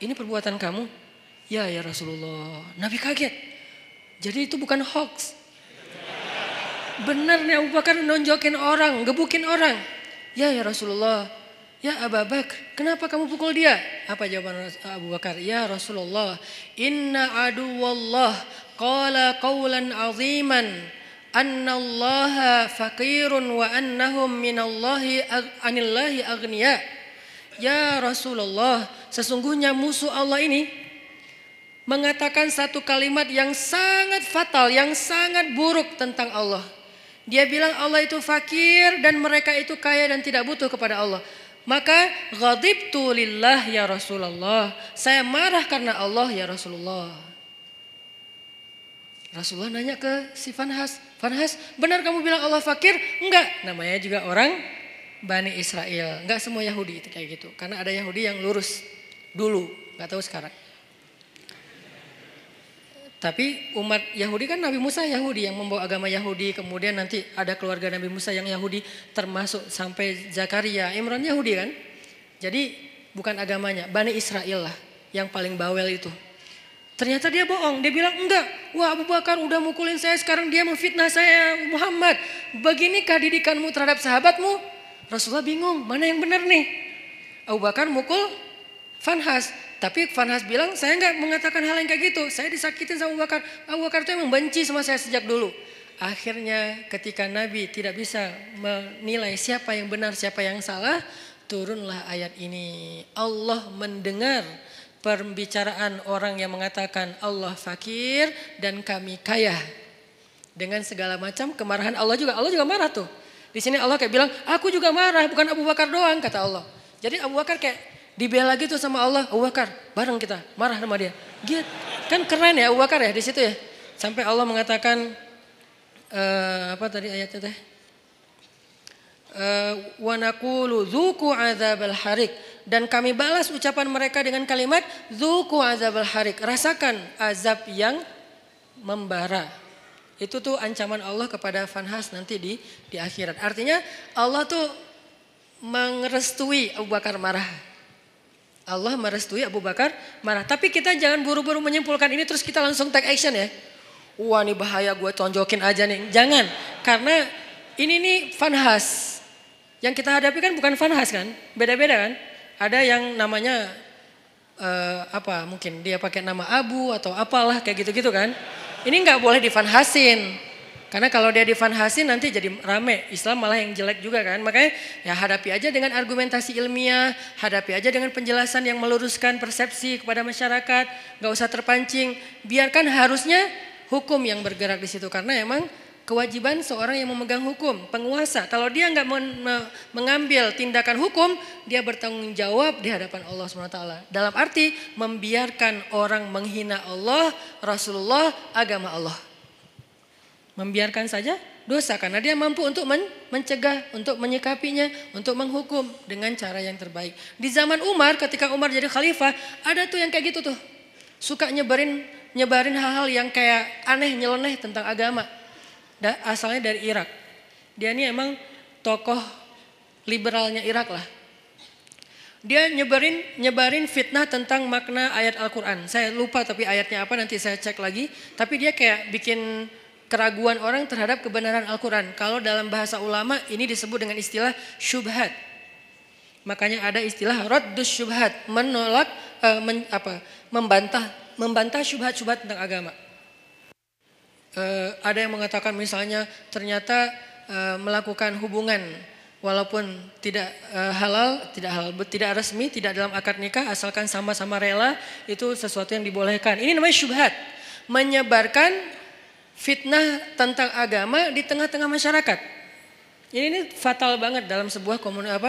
ini perbuatan kamu? Ya Rasulullah. Nabi kaget. Jadi itu bukan hoax. Benar nih Abu Bakar nonjokin orang, gebukin orang. Ya Rasulullah. Ya Abu Bakar, kenapa kamu pukul dia? Apa jawaban Abu Bakar? Ya Rasulullah, inna aduwallah qala qawlan aziman annallaha faqirun wa annahum anillahi aghniya. Ya Rasulullah, sesungguhnya musuh Allah ini mengatakan satu kalimat yang sangat fatal, yang sangat buruk tentang Allah. Dia bilang Allah itu fakir dan mereka itu kaya dan tidak butuh kepada Allah. Maka ghadibtu lillah ya Rasulullah. Saya marah karena Allah ya Rasulullah. Rasulullah nanya ke si Fanhas. Fanhas, benar kamu bilang Allah fakir? Enggak. Namanya juga orang Bani Israel. Enggak semua Yahudi itu kayak gitu. Karena ada Yahudi yang lurus dulu. Enggak tahu sekarang. Tapi umat Yahudi kan Nabi Musa Yahudi yang membawa agama Yahudi. Kemudian nanti ada keluarga Nabi Musa yang Yahudi termasuk sampai Zakaria. Imran Yahudi kan. Jadi bukan agamanya. Bani Israel lah yang paling bawel itu. Ternyata dia bohong. Dia bilang enggak. Wah Abu Bakar udah mukulin saya. Sekarang dia memfitnah saya Muhammad. Beginikah didikanmu terhadap sahabatmu? Rasulullah bingung. Mana yang benar nih? Abu Bakar mukul Fanhas. Tapi Fanhas bilang saya enggak mengatakan hal yang kayak gitu. Saya disakitin sama Abu Bakar. Abu Bakar itu emang benci sama saya sejak dulu. Akhirnya ketika Nabi tidak bisa menilai siapa yang benar siapa yang salah. Turunlah ayat ini. Allah mendengar pembicaraan orang yang mengatakan Allah fakir dan kami kaya. Dengan segala macam kemarahan Allah juga. Allah juga marah tuh. Di sini Allah kayak bilang aku juga marah bukan Abu Bakar doang kata Allah. Jadi Abu Bakar kayak dibela gitu sama Allah, Abu Bakar bareng kita marah sama dia. Gitu. Kan keren ya Abu Bakar ya di situ ya. Sampai Allah mengatakan apa tadi ayatnya teh? Wa naqulu dzuqu adzabal harik, dan kami balas ucapan mereka dengan kalimat dzuqu adzabal harik, rasakan azab yang membara. Itu tuh ancaman Allah kepada Fanhas nanti di akhirat. Artinya Allah tuh merestui Abu Bakar marah. Allah merestui Abu Bakar marah. Tapi kita jangan buru-buru menyimpulkan ini terus kita langsung take action ya. Wah ini bahaya gue tonjokin aja nih. Jangan. Karena ini nih Fanhas. Yang kita hadapi kan bukan Fanhas kan. Beda-beda kan. Ada yang namanya mungkin dia pakai nama Abu atau apalah kayak gitu-gitu kan. Ini gak boleh difanhasin. Karena kalau dia difanhasin nanti jadi rame. Islam malah yang jelek juga kan. Makanya ya hadapi aja dengan argumentasi ilmiah. Hadapi aja dengan penjelasan yang meluruskan persepsi kepada masyarakat. Gak usah terpancing. Biarkan harusnya hukum yang bergerak di situ. Karena emang kewajiban seorang yang memegang hukum. Penguasa. Kalau dia gak mengambil tindakan hukum. Dia bertanggung jawab di hadapan Allah SWT. Dalam arti membiarkan orang menghina Allah, Rasulullah, agama Allah. Membiarkan saja dosa karena dia mampu untuk mencegah, untuk menyikapinya, untuk menghukum dengan cara yang terbaik. Di zaman Umar ketika Umar jadi khalifah ada tuh yang kayak gitu tuh. Suka nyebarin hal-hal yang kayak aneh nyeleneh tentang agama. Asalnya dari Irak. Dia ini emang tokoh liberalnya Irak lah. Dia nyebarin fitnah tentang makna ayat Al-Quran. Saya lupa tapi ayatnya apa nanti saya cek lagi. Tapi dia kayak bikin keraguan orang terhadap kebenaran Al-Quran. Kalau dalam bahasa ulama ini disebut dengan istilah syubhat. Makanya ada istilah raddus syubhat, menolak membantah syubhat-syubhat tentang agama. Ada yang mengatakan misalnya ternyata melakukan hubungan walaupun tidak halal, tidak resmi, tidak dalam akad nikah asalkan sama-sama rela itu sesuatu yang dibolehkan. Ini namanya syubhat. Menyebarkan fitnah tentang agama di tengah-tengah masyarakat. Ini fatal banget dalam sebuah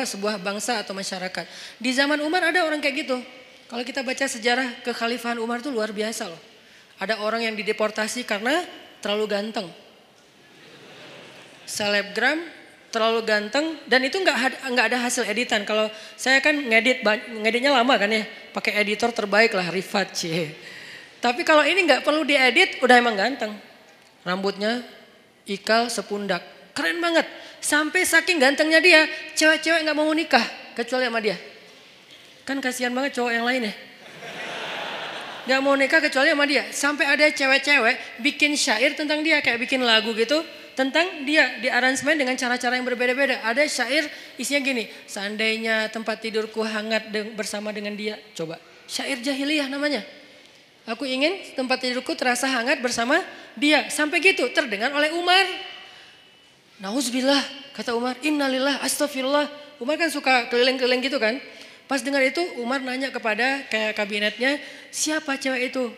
sebuah bangsa atau masyarakat. Di zaman Umar ada orang kayak gitu. Kalau kita baca sejarah kekhalifahan Umar itu luar biasa loh. Ada orang yang dideportasi karena terlalu ganteng. Selebgram terlalu ganteng dan itu nggak ada hasil editan. Kalau saya kan ngeditnya lama kan ya, pakai editor terbaik lah Rifat. Tapi kalau ini nggak perlu diedit, udah emang ganteng. Rambutnya ikal sepundak. Keren banget. Sampai saking gantengnya dia, cewek-cewek gak mau nikah kecuali sama dia. Kan kasihan banget cowok yang lain ya. Gak mau nikah kecuali sama dia. Sampai ada cewek-cewek bikin syair tentang dia. Kayak bikin lagu gitu tentang dia. Di aransemen dengan cara-cara yang berbeda-beda. Ada syair isinya gini. Seandainya tempat tidurku hangat bersama dengan dia. Coba. Syair jahiliyah namanya. Aku ingin tempat tidurku terasa hangat bersama dia. Sampai gitu terdengar oleh Umar. Nauzubillah, kata Umar, innalillah, astagfirullah. Umar kan suka keliling-keliling gitu kan. Pas dengar itu Umar nanya kepada kayak kabinetnya, siapa cewek itu?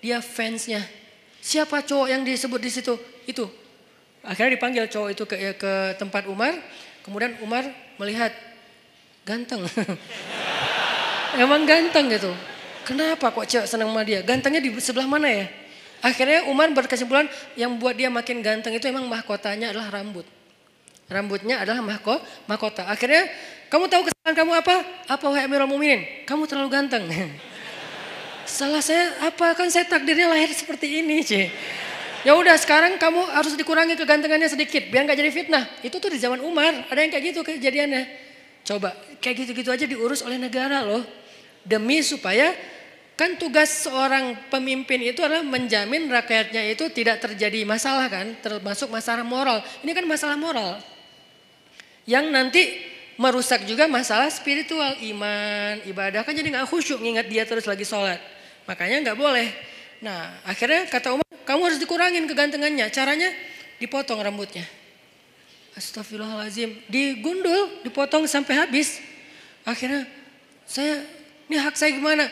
Dia fansnya. Siapa cowok yang disebut di situ? Itu. Akhirnya dipanggil cowok itu ke tempat Umar. Kemudian Umar melihat, ganteng. Emang ganteng gitu. Kenapa kok cewek senang sama dia? Gantengnya di sebelah mana ya? Akhirnya Umar berkesimpulan yang buat dia makin ganteng itu emang mahkotanya adalah rambut. Rambutnya adalah mahkota. Akhirnya kamu tahu kesalahan kamu apa? Apa wahai Amirul Mukminin? Kamu terlalu ganteng. Salah saya apa? Kan saya takdirnya lahir seperti ini, Ci. Ya udah sekarang kamu harus dikurangi kegantengannya sedikit biar nggak jadi fitnah. Itu tuh di zaman Umar ada yang kayak gitu kejadiannya. Coba kayak gitu-gitu aja diurus oleh negara loh. Demi supaya kan tugas seorang pemimpin itu adalah menjamin rakyatnya itu tidak terjadi masalah kan, termasuk masalah moral. Ini kan masalah moral yang nanti merusak juga masalah spiritual, iman, ibadah kan jadi nggak khusyuk ngingat dia terus lagi sholat. Makanya nggak boleh. Nah akhirnya kata Umar, kamu harus dikurangin kegantengannya. Caranya dipotong rambutnya. Astagfirullahaladzim, digundul, dipotong sampai habis. Akhirnya ini hak saya gimana?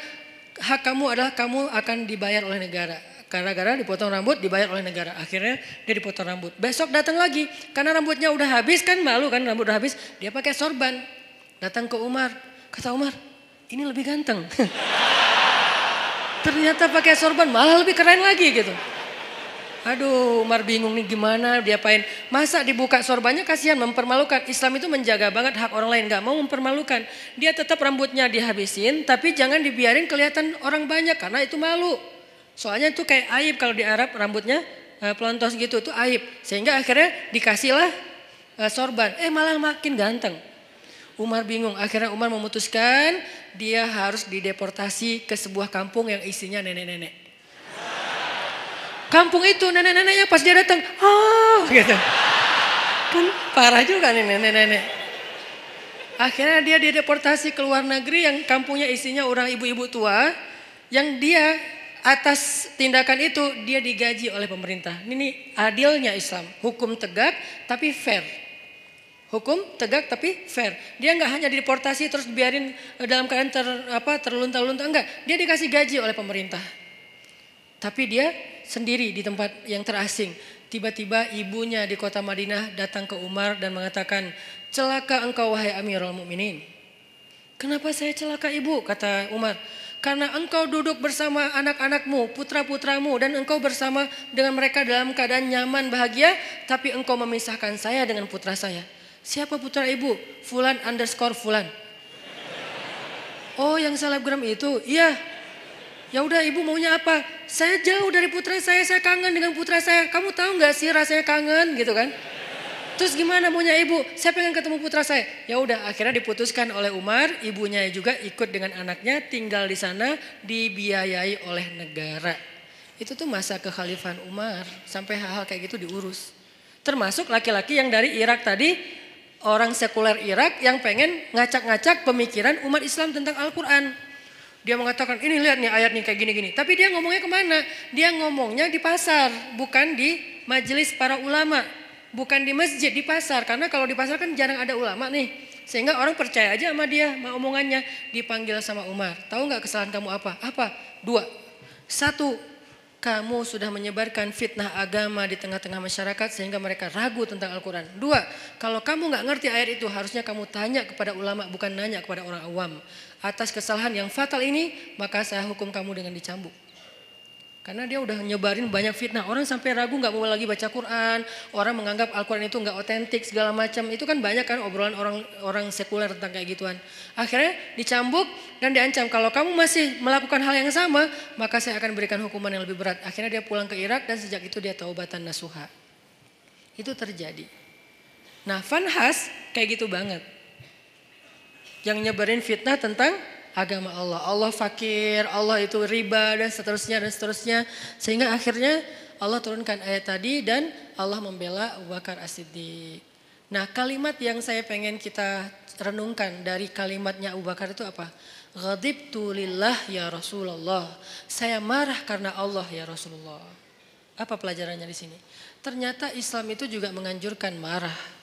Hak kamu adalah kamu akan dibayar oleh negara. Gara-gara dipotong rambut dibayar oleh negara. Akhirnya dia dipotong rambut. Besok datang lagi. Karena rambutnya udah habis kan malu kan rambut udah habis. Dia pakai sorban. Datang ke Umar. Kata Umar ini lebih ganteng. Ternyata pakai sorban malah lebih keren lagi gitu. Aduh Umar bingung nih gimana diapain. Masa dibuka sorbannya kasihan mempermalukan. Islam itu menjaga banget hak orang lain. Gak mau mempermalukan. Dia tetap rambutnya dihabisin. Tapi jangan dibiarin kelihatan orang banyak. Karena itu malu. Soalnya itu kayak aib kalau di Arab rambutnya pelontos gitu. Itu aib. Sehingga akhirnya dikasihlah sorban. Malah makin ganteng. Umar bingung. Akhirnya Umar memutuskan dia harus dideportasi ke sebuah kampung yang isinya nenek-nenek. Kampung itu nenek-neneknya pas dia datang, gitu. Kan parah juga nih nenek-nenek. Akhirnya dia dideportasi ke luar negeri yang kampungnya isinya orang ibu-ibu tua. Yang dia atas tindakan itu dia digaji oleh pemerintah. Ini adilnya Islam, hukum tegak tapi fair. Hukum tegak tapi fair. Dia nggak hanya dideportasi terus biarin dalam keadaan terlunta-lunta, enggak. Dia dikasih gaji oleh pemerintah. Tapi dia sendiri di tempat yang terasing. Tiba-tiba ibunya di kota Madinah datang ke Umar dan mengatakan, celaka engkau wahai Amirul Mukminin. Kenapa saya celaka ibu? Kata Umar. Karena engkau duduk bersama anak-anakmu, putra-putramu dan engkau bersama dengan mereka dalam keadaan nyaman, bahagia. Tapi engkau memisahkan saya dengan putra saya. Siapa putra ibu? Fulan _ Fulan. Oh yang selebgram itu? Iya. Ya udah ibu maunya apa? Saya jauh dari putra saya kangen dengan putra saya. Kamu tahu nggak sih rasanya kangen gitu kan? Terus gimana maunya ibu? Saya pengen ketemu putra saya. Ya udah akhirnya diputuskan oleh Umar, ibunya juga ikut dengan anaknya tinggal di sana dibiayai oleh negara. Itu tuh masa kekhalifahan Umar sampai hal-hal kayak gitu diurus. Termasuk laki-laki yang dari Irak tadi, orang sekuler Irak yang pengen ngacak-ngacak pemikiran umat Islam tentang Al-Quran. Dia mengatakan ini lihat nih ayat nih kayak gini-gini. Tapi dia ngomongnya kemana? Dia ngomongnya di pasar. Bukan di majelis para ulama. Bukan di masjid, di pasar. Karena kalau di pasar kan jarang ada ulama nih. Sehingga orang percaya aja sama dia, sama omongannya. Dipanggil sama Umar. Tahu gak kesalahan kamu apa? Apa? 2. 1. Kamu sudah menyebarkan fitnah agama di tengah-tengah masyarakat sehingga mereka ragu tentang Al-Quran. 2. Kalau kamu gak ngerti ayat itu harusnya kamu tanya kepada ulama bukan nanya kepada orang awam. Atas kesalahan yang fatal ini maka saya hukum kamu dengan dicambuk. Karena dia udah nyebarin banyak fitnah. Orang sampai ragu gak mau lagi baca Quran. Orang menganggap Al-Quran itu gak otentik segala macam. Itu kan banyak kan obrolan orang sekuler tentang kayak gituan. Akhirnya dicambuk dan diancam. Kalau kamu masih melakukan hal yang sama, maka saya akan berikan hukuman yang lebih berat. Akhirnya dia pulang ke Irak dan sejak itu dia taubatan nasuha. Itu terjadi. Nah, Vanhas kayak gitu banget. Yang nyebarin fitnah tentang agama Allah. Allah fakir, Allah itu riba dan seterusnya. Sehingga akhirnya Allah turunkan ayat tadi dan Allah membela Abu Bakar As-Siddiq. Nah, kalimat yang saya pengen kita renungkan dari kalimatnya Abu Bakar itu apa? Ghadibtu lillah ya Rasulullah. Saya marah karena Allah ya Rasulullah. Apa pelajarannya di sini? Ternyata Islam itu juga menganjurkan marah.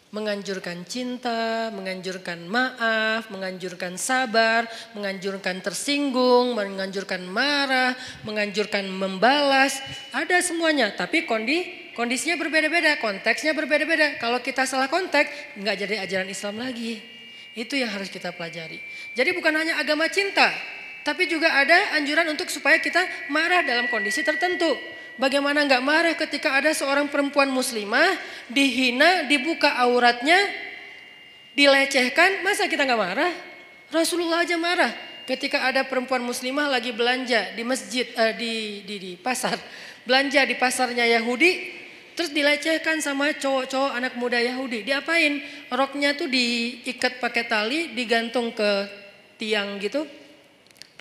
Menganjurkan cinta, menganjurkan maaf, menganjurkan sabar, menganjurkan tersinggung, menganjurkan marah, menganjurkan membalas. Ada semuanya, tapi kondisinya berbeda-beda, konteksnya berbeda-beda. Kalau kita salah konteks, nggak jadi ajaran Islam lagi. Itu yang harus kita pelajari. Jadi bukan hanya agama cinta, tapi juga ada anjuran untuk supaya kita marah dalam kondisi tertentu. Bagaimana nggak marah ketika ada seorang perempuan muslimah dihina, dibuka auratnya, dilecehkan, masa kita nggak marah? Rasulullah aja marah ketika ada perempuan muslimah lagi belanja di masjid, di pasar, belanja di pasarnya Yahudi, terus dilecehkan sama cowok-cowok anak muda Yahudi. Diapain? Roknya tuh diikat pakai tali, digantung ke tiang gitu.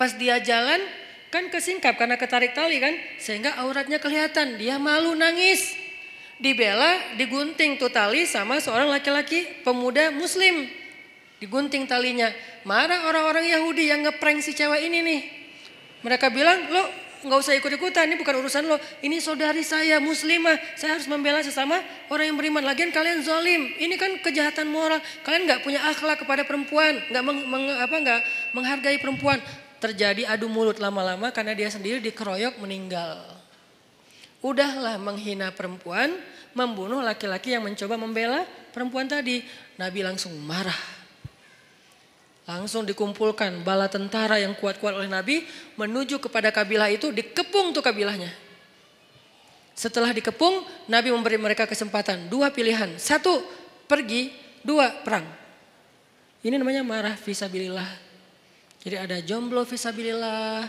Pas dia jalan kan kesingkap karena ketarik tali kan, sehingga auratnya kelihatan. Dia malu, nangis, dibela, digunting tuh tali sama seorang laki-laki pemuda muslim, digunting talinya. Marah orang-orang Yahudi yang ngeprank si cewek ini nih. Mereka bilang, lo nggak usah ikut-ikutan, ini bukan urusan lo, ini saudari saya muslimah, saya harus membela sesama orang yang beriman. Lagian kalian zalim, ini kan kejahatan moral, kalian nggak punya akhlak kepada perempuan, nggak menghargai perempuan. Terjadi adu mulut lama-lama karena dia sendiri dikeroyok meninggal. Udahlah menghina perempuan, membunuh laki-laki yang mencoba membela perempuan tadi. Nabi langsung marah. Langsung dikumpulkan bala tentara yang kuat-kuat oleh Nabi menuju kepada kabilah itu, dikepung tuh kabilahnya. Setelah dikepung, Nabi memberi mereka kesempatan, 2 pilihan. 1 pergi, 2 perang. Ini namanya marah fisabilillah. Jadi ada jomblo fisabilillah,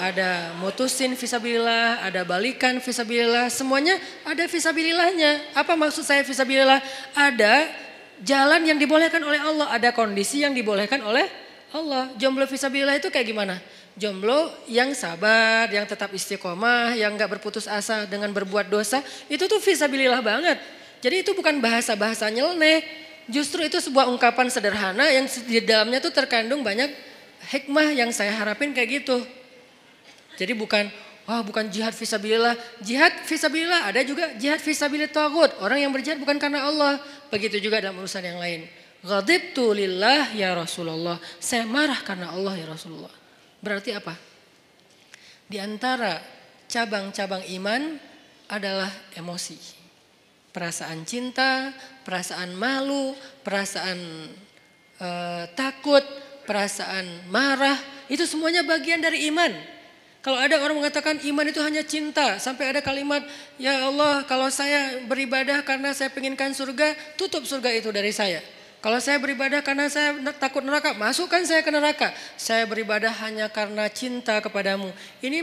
ada mutusin fisabilillah, ada balikan fisabilillah, semuanya ada fisabilillahnya. Apa maksud saya fisabilillah? Ada jalan yang dibolehkan oleh Allah, ada kondisi yang dibolehkan oleh Allah. Jomblo fisabilillah itu kayak gimana? Jomblo yang sabar, yang tetap istiqomah, yang gak berputus asa dengan berbuat dosa, itu tuh fisabilillah banget. Jadi itu bukan bahasa-bahasa nyeleneh. Justru itu sebuah ungkapan sederhana yang di dalamnya tuh terkandung banyak hikmah yang saya harapin kayak gitu. Jadi bukan jihad fisabilillah. Jihad fisabilillah, ada juga jihad fisabilillah taghut. Orang yang berjihad bukan karena Allah. Begitu juga dalam urusan yang lain. Ghadibtu lillah ya Rasulullah. Saya marah karena Allah ya Rasulullah. Berarti apa? Di antara cabang-cabang iman adalah emosi. Perasaan cinta, perasaan malu, perasaan takut, perasaan marah, itu semuanya bagian dari iman. Kalau ada orang mengatakan iman itu hanya cinta, sampai ada kalimat, ya Allah kalau saya beribadah karena saya penginkan surga, tutup surga itu dari saya. Kalau saya beribadah karena saya takut neraka, masukkan saya ke neraka. Saya beribadah hanya karena cinta kepadamu. Ini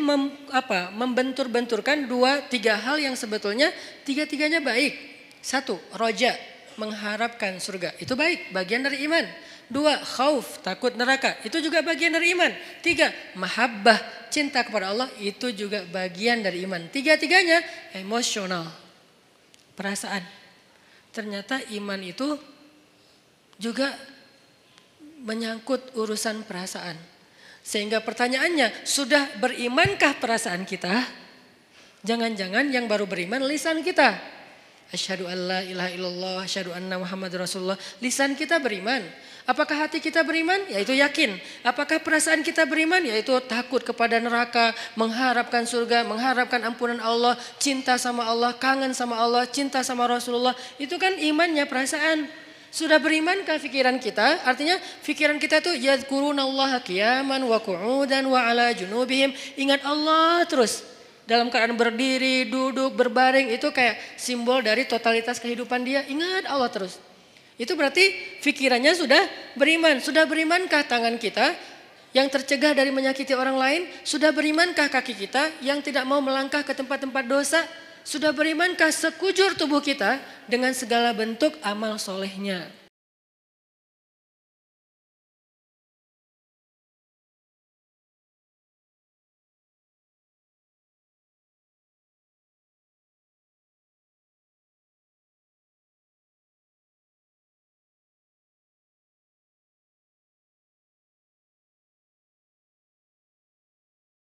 membentur-benturkan 2-3 hal yang sebetulnya tiga-tiganya baik. 1, roja, mengharapkan surga. Itu baik, bagian dari iman. 2, khauf, takut neraka. Itu juga bagian dari iman. 3, mahabbah, cinta kepada Allah. Itu juga bagian dari iman. Tiga-tiganya emosional, perasaan. Ternyata iman itu juga menyangkut urusan perasaan. Sehingga pertanyaannya, sudah berimankah perasaan kita? Jangan-jangan yang baru beriman lisan kita. Asyhadu an la ilaha illallah, asyhadu anna Muhammad Rasulullah. Lisan kita beriman. Apakah hati kita beriman? Yaitu yakin. Apakah perasaan kita beriman? Yaitu takut kepada neraka, mengharapkan surga, mengharapkan ampunan Allah, cinta sama Allah, kangen sama Allah, cinta sama Rasulullah. Itu kan imannya perasaan. Sudah berimankah pikiran kita? Artinya pikiran kita tuh yadhkurunallaha qiyaman wa qu'udan wa ala junubihim. Ingat Allah terus. Dalam keadaan berdiri, duduk, berbaring itu kayak simbol dari totalitas kehidupan dia. Ingat Allah terus. Itu berarti pikirannya sudah beriman. Sudah berimankah tangan kita yang tercegah dari menyakiti orang lain? Sudah berimankah kaki kita yang tidak mau melangkah ke tempat-tempat dosa? Sudah berimankah sekujur tubuh kita dengan segala bentuk amal solehnya?